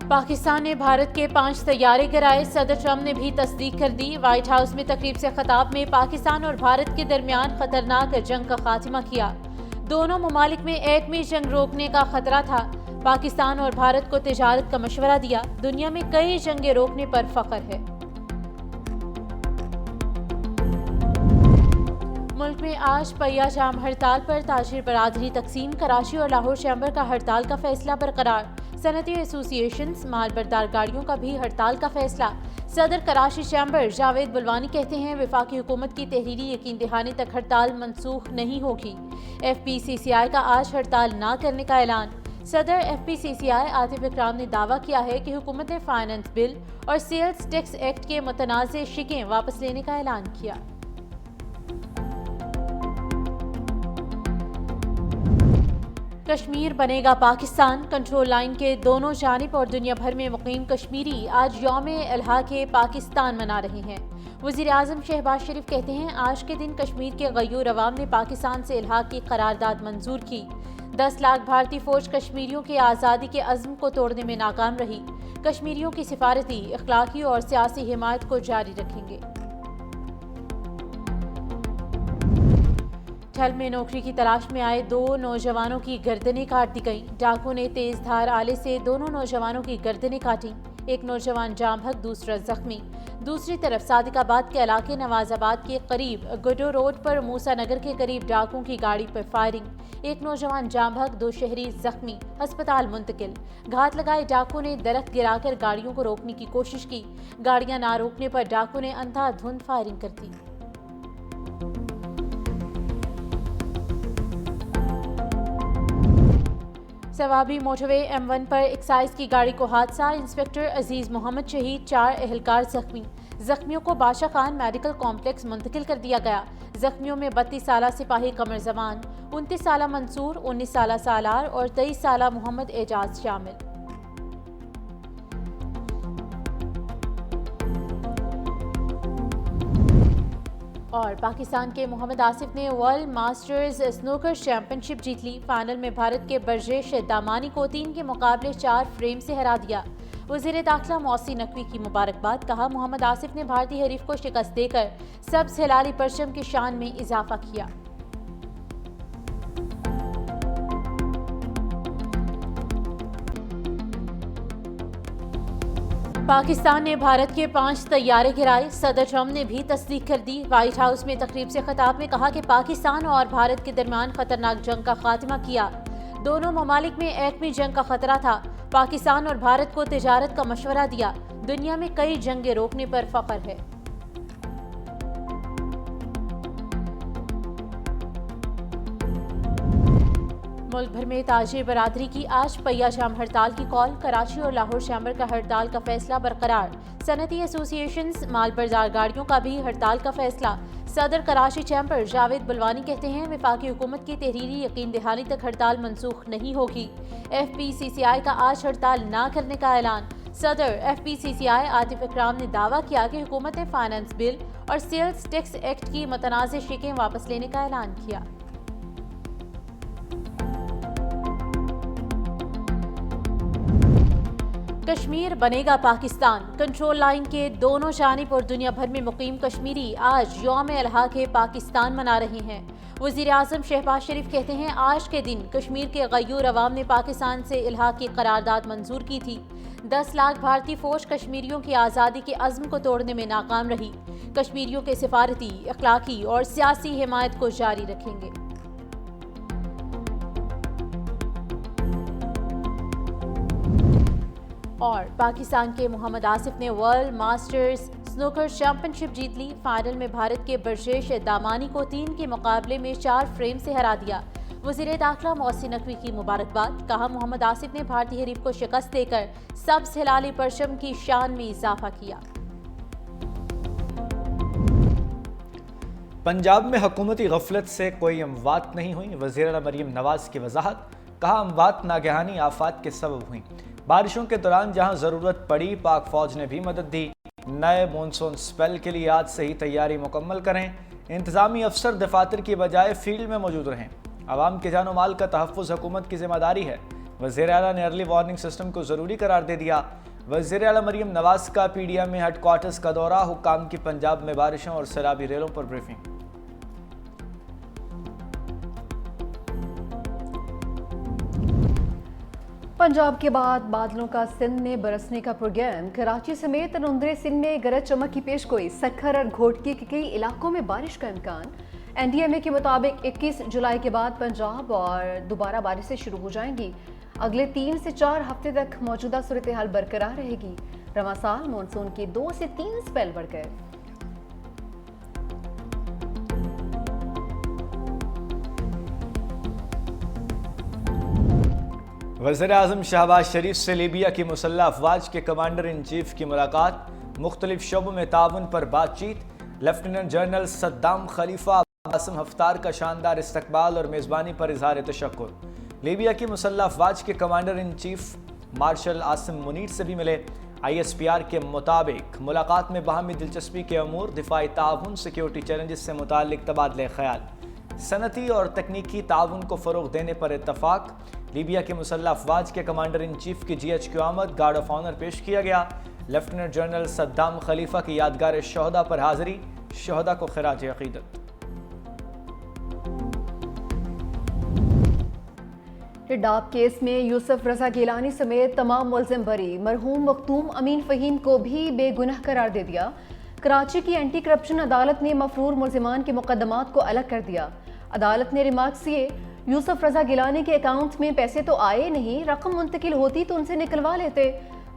پاکستان نے بھارت کے 5 طیارے گرائے، صدر ٹرمپ نے بھی تصدیق کر دی۔ وائٹ ہاؤس میں تقریب سے خطاب میں پاکستان اور بھارت کے درمیان خطرناک جنگ کا خاتمہ کیا۔ دونوں ممالک میں ایٹمی جنگ روکنے کا خطرہ تھا۔ پاکستان اور بھارت کو تجارت کا مشورہ دیا۔ دنیا میں کئی جنگیں روکنے پر فخر ہے۔ ملک میں آج پہیہ جام ہڑتال پر تاجر برادری تقسیم، کراچی اور لاہور چیمبر کا ہڑتال کا فیصلہ برقرار۔ صنعتی ایسوسی ایشنز، مال بردار گاڑیوں کا بھی ہڑتال کا فیصلہ۔ صدر کراچی چیمبر جاوید بلوانی کہتے ہیں وفاقی حکومت کی تحریری یقین دہانی تک ہڑتال منسوخ نہیں ہوگی۔ ایف پی سی سی آئی کا آج ہڑتال نہ کرنے کا اعلان۔ صدر ایف پی سی سی آئی عاطف اکرام نے دعویٰ کیا ہے کہ حکومت نے فائنانس بل اور سیلز ٹیکس ایکٹ کے متنازع شقیں واپس لینے کا اعلان کیا۔ کشمیر بنے گا پاکستان، کنٹرول لائن کے دونوں جانب اور دنیا بھر میں مقیم کشمیری آج یوم الحاق پاکستان منا رہے ہیں۔ وزیر اعظم شہباز شریف کہتے ہیں آج کے دن کشمیر کے غیور عوام نے پاکستان سے الحاق کی قرارداد منظور کی۔ 10 لاکھ بھارتی فوج کشمیریوں کے آزادی کے عزم کو توڑنے میں ناکام رہی۔ کشمیریوں کی سفارتی، اخلاقی اور سیاسی حمایت کو جاری رکھیں گے۔ ٹھل میں نوکری کی تلاش میں آئے 2 نوجوانوں کی گردنیں کاٹ دی گئیں۔ ڈاکو نے تیز دھار آلے سے دونوں نوجوانوں کی گردنیں کاٹیں۔ ایک نوجوان جاں بحق، دوسرا زخمی۔ دوسری طرف صادق آباد کے علاقے نواز آباد کے قریب گڈو روڈ پر موسیٰ نگر کے قریب ڈاکوؤں کی گاڑی پر فائرنگ۔ ایک نوجوان جاں بحق، 2 شہری زخمی، ہسپتال منتقل۔ گھات لگائے ڈاکو نے درخت گرا کر گاڑیوں کو روکنے کی کوشش کی۔ گاڑیاں نہ روکنے پر ڈاکو نے اندھا دھند فائرنگ کر دی۔ سوابی موٹر وے M1 پر ایکسائز کی گاڑی کو حادثہ، انسپکٹر عزیز محمد شہید، 4 اہلکار زخمی۔ زخمیوں کو بادشاہ خان میڈیکل کمپلیکس منتقل کر دیا گیا۔ زخمیوں میں 32 سالہ سپاہی قمر زمان، 29 سالہ منصور، 19 سالہ سالار اور 23 سالہ محمد اعجاز شامل۔ اور پاکستان کے محمد آصف نے ورلڈ ماسٹرز سنوکر چیمپئن شپ جیت لی۔ فائنل میں بھارت کے برجیش دامانی کو 3 کے مقابلے 4 فریم سے ہرا دیا۔ وزیر داخلہ محسن نقوی کی مبارکباد، کہا محمد آصف نے بھارتی حریف کو شکست دے کر سبز ہلالی پرچم کی شان میں اضافہ کیا۔ پاکستان نے بھارت کے 5 طیارے گرائے، صدر ٹرمپ نے بھی تصدیق کر دی۔ وائٹ ہاؤس میں تقریب سے خطاب میں کہا کہ پاکستان اور بھارت کے درمیان خطرناک جنگ کا خاتمہ کیا۔ دونوں ممالک میں ایٹمی جنگ کا خطرہ تھا۔ پاکستان اور بھارت کو تجارت کا مشورہ دیا۔ دنیا میں کئی جنگیں روکنے پر فخر ہے۔ ملک بھر میں تاجر برادری کی آج پہیہ جام ہڑتال کی کال، کراچی اور لاہور چیمبر کا ہڑتال کا فیصلہ برقرار۔ صنعتی ایسوسی ایشنز، مال بردار گاڑیوں کا بھی ہڑتال کا فیصلہ۔ صدر کراچی چیمبر جاوید بلوانی کہتے ہیں وفاقی حکومت کی تحریری یقین دہانی تک ہڑتال منسوخ نہیں ہوگی۔ ایف پی سی سی آئی کا آج ہڑتال نہ کرنے کا اعلان۔ صدر ایف پی سی سی آئی عاطف اکرام نے دعویٰ کیا کہ حکومت نے فائنانس بل اور سیلز ٹیکس ایکٹ کی متنازع شقیں واپس لینے کا اعلان کیا۔ کشمیر بنے گا پاکستان، کنٹرول لائن کے دونوں جانب اور دنیا بھر میں مقیم کشمیری آج یوم الحاق پاکستان منا رہے ہیں۔ وزیر اعظم شہباز شریف کہتے ہیں آج کے دن کشمیر کے غیور عوام نے پاکستان سے الحاق کی قرارداد منظور کی تھی۔ 10 لاکھ بھارتی فوج کشمیریوں کی آزادی کے عزم کو توڑنے میں ناکام رہی۔ کشمیریوں کے سفارتی، اخلاقی اور سیاسی حمایت کو جاری رکھیں گے۔ اور پاکستان کے محمد آصف نے ورلڈ ماسٹرز سنوکر چیمپئن شپ جیت لی۔ فائنل میں بھارت کے برجیش دامانی کو 3 کے مقابلے میں 4 فریم سے ہرا دیا۔ وزیر داخلہ محسن نقوی کی مبارکباد، کہا محمد آصف نے بھارتی حریف کو شکست دے کر سبز ہلالی پرچم کی شان میں اضافہ کیا۔ پنجاب میں حکومتی غفلت سے کوئی اموات نہیں ہوئی، وزیر اعلیٰ مریم نواز کی وضاحت، کہا اموات ناگہانی آفات کے سبب ہوئیں۔ بارشوں کے دوران جہاں ضرورت پڑی پاک فوج نے بھی مدد دی۔ نئے مونسون سپیل کے لیے آج سے ہی تیاری مکمل کریں۔ انتظامی افسر دفاتر کی بجائے فیلڈ میں موجود رہیں۔ عوام کے جان و مال کا تحفظ حکومت کی ذمہ داری ہے۔ वज़ीर आला ने अर्ली वार्निंग सिस्टम को ज़रूरी करार दे दिया। वज़ीर आला मरीम नवाज का PDM में हेडक्वार्टर्स का दौरा, हुक्काम की पंजाब में बारिशों और सैलाबी रेलों पर ब्रीफिंग। पंजाब के बाद बादलों का सिंध में बरसने का प्रोग्राम। कराची समेत तनुंदरे सिंध में गरज चमक की पेशगोई। सखर और घोटकी के कई इलाकों में बारिश का इम्कान। NDMA के मुताबिक 21 जुलाई के बाद पंजाब और दोबारा बारिशें शुरू हो जाएंगी। अगले 3 से 4 हफ्ते तक मौजूदा सूरत हाल बरकरार रहेगी। रवां साल मानसून के 2 से 3 स्पेल बढ़ गए। वज़ीर आज़म शहबाज शरीफ से लीबिया की मुसल्लह अफवाज के कमांडर इन चीफ की मुलाकात, मुख्तलिफ शोबों में ताउन पर बातचीत। लेफ्टिनेंट जनरल सद्दाम खलीफा आसिम हफ्तार का शानदार इस्तकबाल और मेज़बानी पर इज़हार तशक्कुर। लीबिया की मुसल्लह अफवाज के commander in chief marshal Asim Munir से भी मिले। ISPR के मुताबिक मुलाकात में बाहमी दिलचस्पी के अमूर, दिफाई ताउन, सिक्योरिटी चैलेंजेस से मुताल्लिक तबादले ख्याल, सनती और तकनीकी ताउन को फ़रोग़ देने पर इत्तफाक। लीबिया के मुसल्लह अफवाज के कमांडर इन चीफ की GHQ आमद, गार्ड ऑफ ऑनर पेश किया गया। लेफ्टिनेंट जनरल सद्दाम खलीफा की यादगार शहदा पर हाज़िरी, शहदा को खिराज अक़ीदत। हिडाब केस में यूसुफ रजा गिलानी समेत तमाम मुलजिम बरी। मरहूम मखतूम अमीन फ़हीम को भी बेगुनाह करार दे दिया। कराची की एंटी करप्शन अदालत ने मफरूर मुलजिमान के मुकदमात को अलग कर दिया। अदालत ने रिमार्क्स किए, यूसुफ रजा गिलानी के अकाउंट में पैसे तो आए नहीं, रकम मुंतकिल होती तो उनसे निकलवा लेते।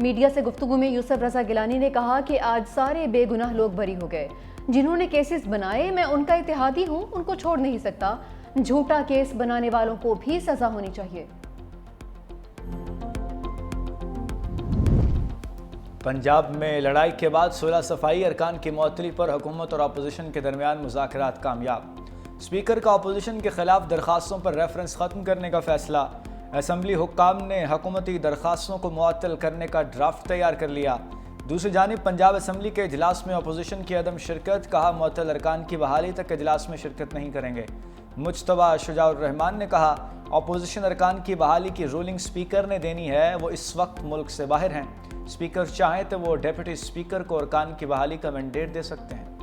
मीडिया से गुफ्तगू में यूसुफ रजा गिलानी ने कहा कि आज सारे बेगुनाह लोग बरी हो गए। जिन्होंने केसेस बनाए मैं उनका इत्तेहादी हूँ, उनको छोड़ नहीं सकता। झूठा केस बनाने वालों को भी सजा होनी चाहिए। पंजाब में लड़ाई के बाद सुलह सफाई अरकान की मअतली पर हुकूमत और अपोजिशन के दरमियान मुज़ाकरात कामयाब। स्पीकर का अपोजिशन के खिलाफ दरख्वास्तों पर रेफरेंस ख़त्म करने का फैसला। असम्बली हुक्काम ने हुकूमती दरख्वास्तों को मुअत्तल करने का ड्राफ्ट तैयार कर लिया। दूसरी जानिब पंजाब असम्बली के इजलास में अपोजिशन की अदम शिरकत, कहा मुअत्तल अरकान की बहाली तक इजलास में शिरकत नहीं करेंगे। मुज्तबा शुजाउर रहमान ने कहा अपोजिशन अरकान की बहाली की रूलिंग स्पीकर ने देनी है, वो इस वक्त मुल्क से बाहर हैं। स्पीकर चाहें तो वो डेप्यूटी स्पीकर को अरकान की बहाली का मैंडेट दे सकते हैं।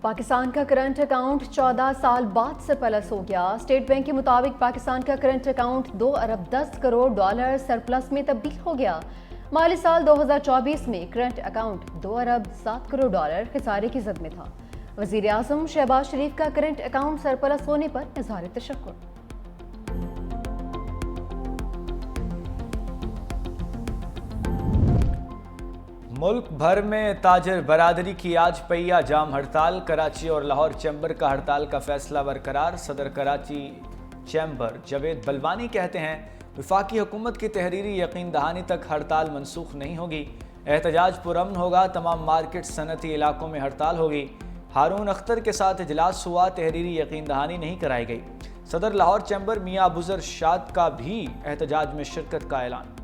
पाकिस्तान का करंट अकाउंट 14 साल बाद से प्लस हो गया। स्टेट बैंक के मुताबिक पाकिस्तान का करंट अकाउंट 2 अरब 10 करोड़ डॉलर सरप्लस में तब्दील हो गया। माली साल 2024 में करंट अकाउंट 2 अरब 7 करोड़ डॉलर खसारे की जद में था। वज़ीर आज़म शहबाज शरीफ का करंट अकाउंट सरप्लस होने पर इज़हार तशक्कुर। मुल्क भर में ताजर बरादरी की आज पहिया जाम हड़ताल। कराची और लाहौर चैम्बर का हड़ताल का फैसला बरकरार। सदर कराची चैम्बर जावेद बलवानी कहते हैं वफाकी हुकूमत की तहरीरी यकीन दहानी तक हड़ताल मनसूख नहीं होगी। एहतजाज पुरअमन होगा। तमाम मार्केट सनती इलाकों में हड़ताल होगी। हारून अख्तर के साथ इजलास हुआ, तहरीरी यकीन दहानी नहीं कराई गई। सदर लाहौर चैम्बर मियाँ अबूजर शाद का भी एहतजाज में शिरकत का ऐलान।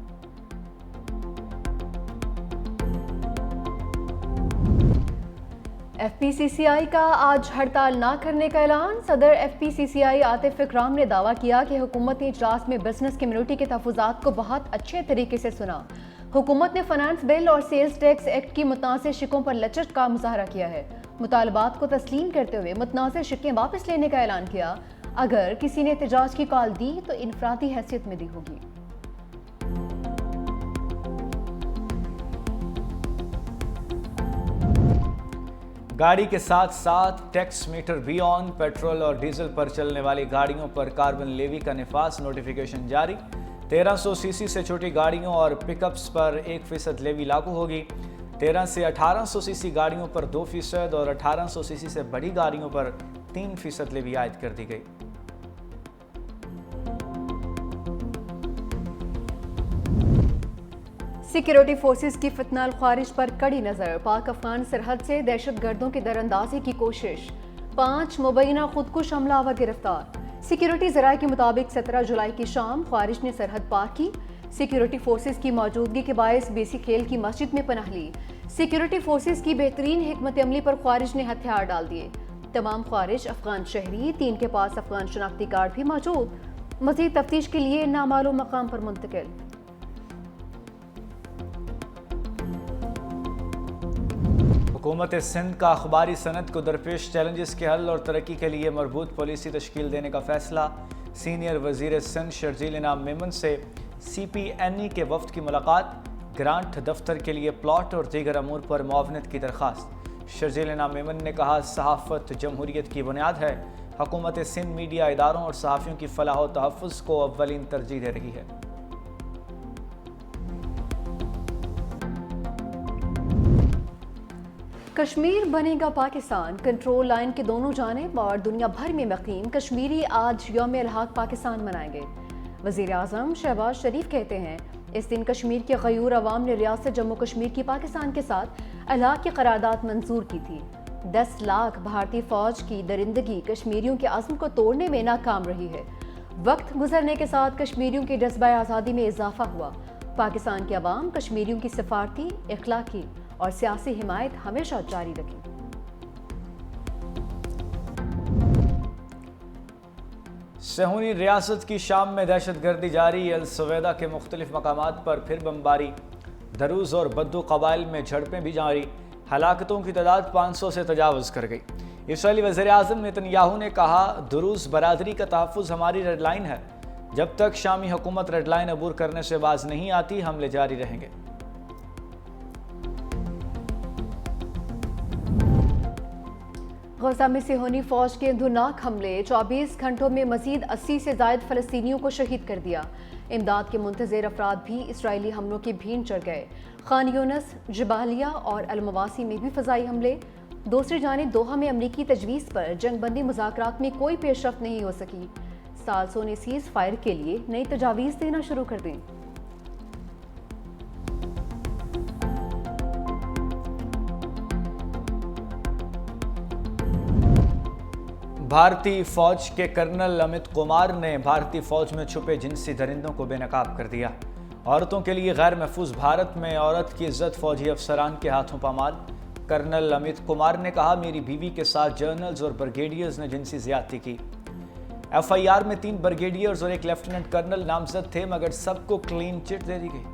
FPCCI का आज हड़ताल ना करने का ऐलान। सदर FPCCI आतिफ इकराम ने दावा किया कि हुकूमत ने इजलास में बिजनेस कम्युनिटी के तहफ़्फ़ुज़ात को बहुत अच्छे तरीके से सुना। हुकूमत ने फाइनेंस बिल और सेल्स टैक्स एक्ट की मुतनाज़िर शिकों पर लचक का मुज़ाहरा किया है। मुतालबात को तस्लीम करते हुए मुतनाज़िर शिकें वापस लेने का ऐलान किया। अगर किसी ने एहतजाज की कॉल दी तो इनफरादी हैसियत में दी होगी। गाड़ी के साथ साथ टैक्स मीटर भी ऑन। पेट्रोल और डीजल पर चलने वाली गाड़ियों पर कार्बन लेवी का निफास, नोटिफिकेशन जारी। 1300 सीसी से छोटी गाड़ियों और पिकअप्स पर 1% लेवी लागू होगी। 13 से 1800 सीसी गाड़ियों पर 2% और 1800 सीसी से बड़ी गाड़ियों पर 3% लेवी आयद कर दी गई। सिक्योरिटी फोर्सेस की फितनाल ख्वारिज पर कड़ी नजर। पाक अफगान सरहद से दहशत गर्दों की दरअंदाजी की कोशिश। 5 मुबैना खुदकुश हमलावर गिरफ्तार। सिक्योरिटी ज़राए के मुताबिक 17 जुलाई की शाम ख्वारिज ने सरहद पार की। सिक्योरिटी फोर्सेस की मौजूदगी के बायस बेसी खेल की मस्जिद में पनाह ली। सिक्योरिटी फोर्सेस की बेहतरीन हिकमत अमली पर ख्वारिज ने हथियार डाल दिए। तमाम खारिज अफगान शहरी, 3 के पास अफगान शनाख्ती कार्ड भी मौजूद। मज़ीद तफ्तीश के लिए नामालूम मकाम पर मुंतकिल। हुकूमत सिंध का अखबारी सनत को दरपेश चैलेंजेस के हल और तरक्की के लिए मरबूत पॉलिसी तश्कील देने का फैसला। सीनियर वजीर सिंध शर्जील इनाम मेमन से CPNE के वफ्द की मुलाकात। ग्रांट दफ्तर के लिए प्लॉट और दीगर अमूर पर मुआवनत की दरख्वास्त। शर्जील इनाम मेमन ने कहा, सहाफ़त जमहूरियत की बुनियाद है। हुकूमत सिंध मीडिया इदारों और सहाफ़ियों की फलाह व तहफ़्फ़ुज़ को अव्वलीन तरजीह दे रही है। कश्मीर बनेगा पाकिस्तान, कंट्रोल लाइन के दोनों जानिब और दुनिया भर में मुक़ीम कश्मीरी आज यौम इल्हाक़ पाकिस्तान मनाएंगे। वज़ीर आज़म शहबाज शरीफ कहते हैं, इस दिन कश्मीर के गयूर अवाम ने रियासत जम्मू कश्मीर की पाकिस्तान के साथ इल्हाक़ की करारदाद मंजूर की थी। 10 लाख भारतीय फ़ौज की दरिंदगी कश्मीरियों के अज़्म को तोड़ने में नाकाम रही है। वक्त गुजरने के साथ कश्मीरियों के जज्बा आज़ादी में इजाफा हुआ। पाकिस्तान के अवाम कश्मीरियों की सिफारती, इखलाकी और सियासी हिमायत हमेशा जारी रखी। सहूनी रियासत की शाम में दहशत गर्दी जारी। अल सवेदा के मुख्तलिफ मकामात पर फिर बमबारी। दरूज और बद्दू कबाइल में झड़पें भी जारी। हलाकतों की तादाद 500 से तजावज़ कर गई। इसराइली वज़ीर आज़म नेतन्याहू ने कहा, दुरूज बरादरी का तहफ़्फ़ुज़ हमारी रेड लाइन है। जब तक शामी हुकूमत रेड लाइन अबूर करने से बाज नहीं आती, हमले जारी रहेंगे। गजा में सिहोनी फौज के अंधुनाक हमले 24 घंटों में मजीद 80 से ज़ायद फ़लस्तीनियों को शहीद कर दिया। इमदाद के मुंतज़िर अफराद भी इसराइली हमलों की भीड़ चढ़ गए। खान यूनिस, जबालिया और अलमवासी में भी फ़ज़ाई हमले। दूसरी जानिब दोहा में अमरीकी तजवीज़ पर जंग बंदी मुज़ाकरात में कोई पेशरफ्त नहीं हो सकी। साल्सों ने सीज़ फायर के लिए नई तजावीज़ देना शुरू कर दी। भारतीय फौज के कर्नल अमित कुमार ने भारतीय फौज में छुपे जिनसी दरिंदों को बेनकाब कर दिया। औरतों के लिए गैर महफूज भारत में औरत की इज्जत फौजी अफसरान के हाथों पामाल। कर्नल अमित कुमार ने कहा, मेरी बीवी के साथ जनरल्स और ब्रिगेडियर्स ने जिनसी ज्यादती की। FIR में 3 ब्रिगेडियर्स और 1 लेफ्टिनेंट कर्नल नामजद थे, मगर सबको क्लीन चिट दे दी गई।